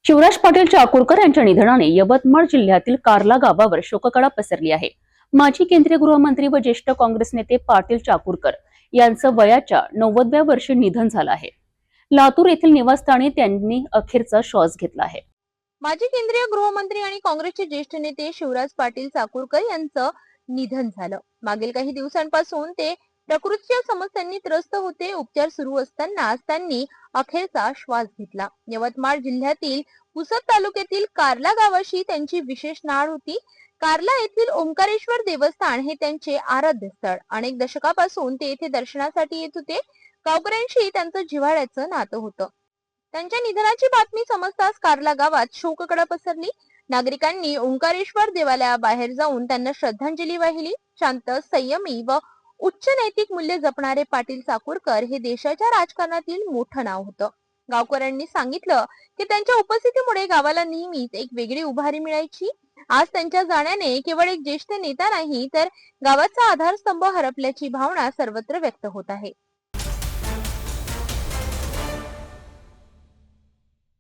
शिवराज पाटील चाकूरकर यांच्या निधनाने यवतमाळ जिल्ह्यातील कार्ला गावावर शोककळा पसरली आहे। माजी केंद्रीय गृहमंत्री व ज्येष्ठ काँग्रेस नेते पाटील चाकूरकर यांचं वयाच्या 90व्या वर्षी निधन झालं आहे। लातूर येथील निवासस्थानी त्यांनी अखेरचा श्वास घेतला आहे। माजी केंद्रीय गृहमंत्री आणि काँग्रेसचे ज्येष्ठ नेते शिवराज पाटील चाकूरकर यांचं निधन झालं। मागील काही दिवसांपासून ते प्रकृतीच्या समस्यांनी त्रस्त होते। उपचार सुरू असताना त्यांनी अखेरचा श्वास घेतला। यवतमाळ जिल्ह्यातील पुसद तालुक्यातील कार्ला गावाशी त्यांची विशेष नाळ होती। कार्ला येथील ओंकारेश्वर देवस्थान हे त्यांचे आराध्य स्थळ। अनेक दशकापासून ते येथे दर्शनासाठी येत होते। गावकऱ्यांशी त्यांचं जिव्हाळ्याचं नातं होतं। त्यांच्या निधनाची बातमी समजताच कार्ला गावात शोककळा पसरली। नागरिकांनी ओंकारेश्वर देवालयाबाहेर जाऊन त्यांना श्रद्धांजली वाहिली। शांत, संयमी व उच्च नैतिक मूल्य जपणारे पाटील चाकूरकर हे देशाच्या राजकारणातील मोठं नाव होतं। गावकऱ्यांनी सांगितलं की त्यांच्या उपस्थितीमुळे गावाला नेहमीच एक वेगळी उभारी मिळायची। आज त्यांच्या जाण्याने केवळ एक ज्येष्ठ नेता नाही तर गावाचा आधारस्तंभ हरपल्याची भावना सर्वत्र व्यक्त होत आहे।